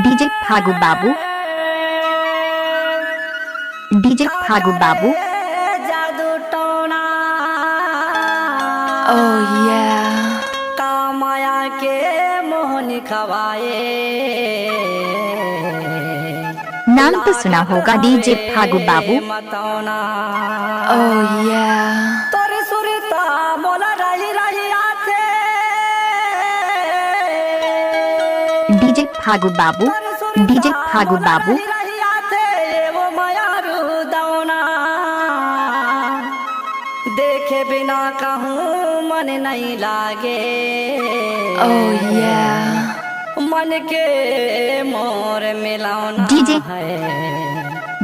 DJ Phagu बाबू, DJ Phagu बाबू। जादू टोना Oh yeah. कामाया के मोहन खवाए। नाम तो सुना होगा डीजे फागू बाबू। Matauna Oh yeah. तोरे सुरता मोला रही रही आथे। डीजे फागू बाबू, डीजे फागू बाबू। वो मायारू दौना देखे बिना कहूँ मन नहीं लागे। Oh yeah. मन के मोर मिलाना डीजे, है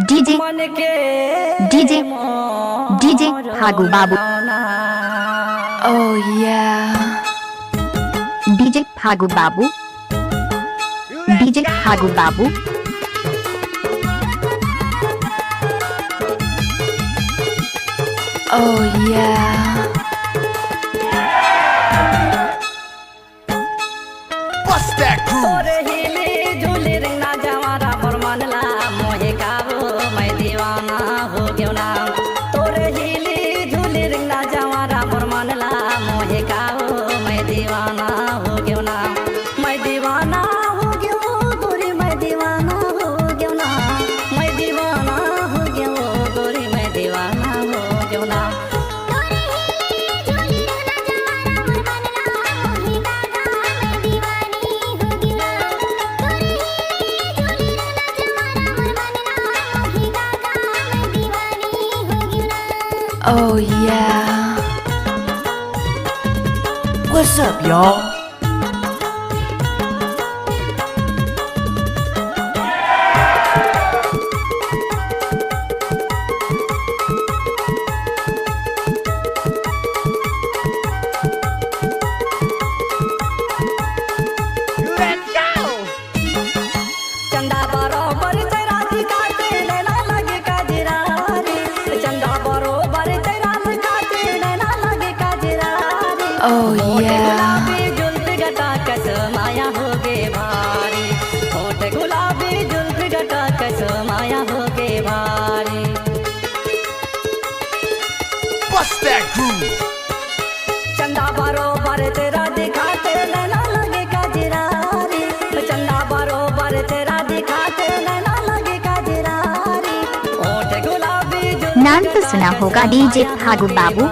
डीजे, मन के डीजे, मोर डीजे फागू बाबू। मिलाना। Oh yeah. डीजे फागू बाबू, डीजे फागू बाबू। Oh yeah. Bust that groove. तोरे हिली झूली रिंगना जवारा पर मनला मोहे काबू मैं दीवाना हो गयो ना। तोरे हिली झूली रिंगना जवारा पर मनला मोहे काबू मैं दीवाना हो गयो ना। मैं दीवाना हो गयो गोरी मैं दीवाना हो गयो ना। मैं दीवाना हो गयो गोरी मैं दीवाना हो गयो ना। Oh yeah. What's up, y'all? Let's go. चंदा बरोबर तेरा दिखाते नैना लगे काजरारी। चंदा बरोबर तेरा दिखाते नैना लगे काजरारी। Oh होठ yeah. गुलाबी जुल्फ गटा कस माया हो गे भारी। होठ गुलाबी जुल्फ गटा कस माया हो गे भारी। Bust that groove. चंदा बरोबर तेरा दिखाते नैना लगे काजरारी। चंदा बरोबर तेरा दिखाते नैना लगे काजरारी। होठ गुलाबी जुल्फ नाम तो सुना होगा डीजे फागू बाबू।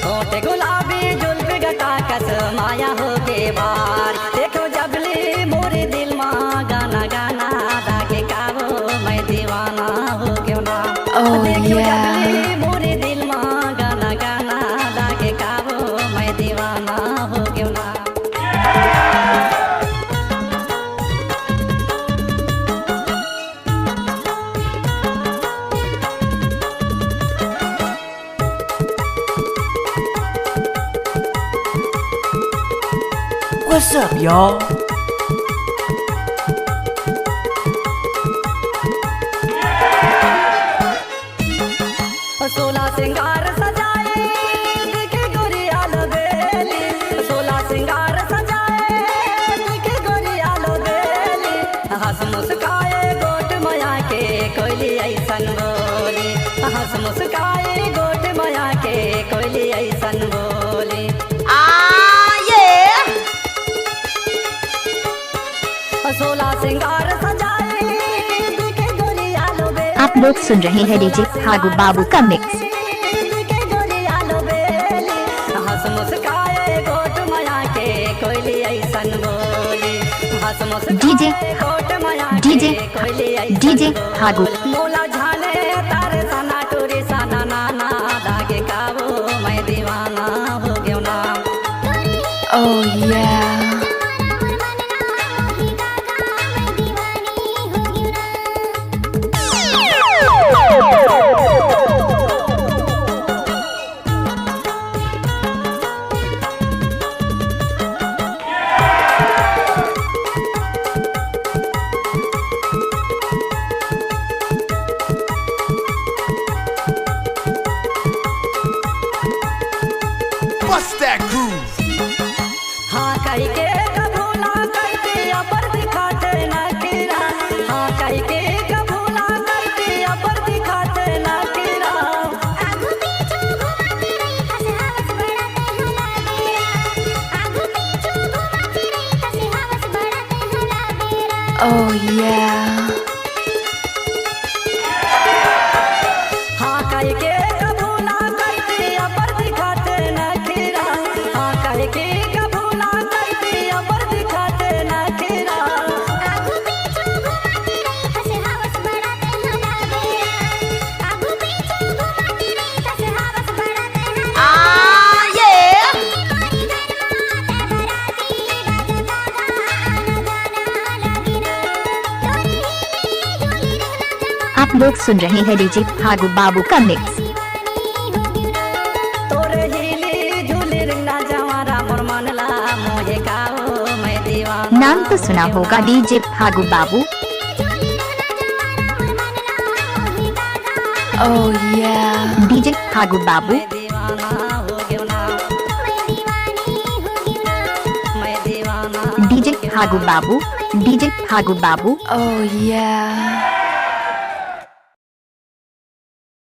होठ गुलाबी जुल्फ गटा कस माया हो के बार। देखो जबली मोरे दिल माँ गाना गाना दागे काबो मैं दीवाना हो क्यों ना। Oh देखो yeah. जबली मोरे दिल माँ गाना गाना दागे काबो मैं दीवाना हो क्यों ना। What's up, y'all? सोला सिंगार सजाए देखे गोरिया लबेली। सोला सिंगार सजाए देखे गोरिया लबेली। हंस मुस्काए गोट माया के कोयली ऐसन बोली। हंस मुस्काए गोट माया के कोयली ऐसन बोली। सोला सिंगार सजाए देखे गोरिया लबेली। आप लोग सुन रहे हैं डीजे फागू बाबू का मिक्स। हंस मुस्काए गोट माया के कोयली ऐसन बोली। हंस मुस्काए डीजे, गोट माया डीजे, के कोयली ऐसन डीजे बोली। फागू। मोला झाले तारे सना टूरी सना नाना दागे काबू मैं दीवाना हो गयो ना। Oh yeah. Bust that groove. हाँ कही के कबू ना कहते अपर दिखाते न Oh yeah. हाँ कह के कबू ना करते अबर दिखाते न खीरा हाँ कह के कबू ना करते अबर दिखाते न खीरा आप लोग सुन रहे हैं डीजे फागू बाबू का मिक्स। तोरे हिली झूली रिंगना जवारा मोर मनला मोहे काओ मैं दीवाना नाम तो सुना होगा डीजे फागू बाबू। Oh yeah. डीजे फागू बाबू। मैं दीवाना हो गयो ना मैं दीवाना डीजे फागू बाबू। डीजे फागू बाबू। Oh yeah.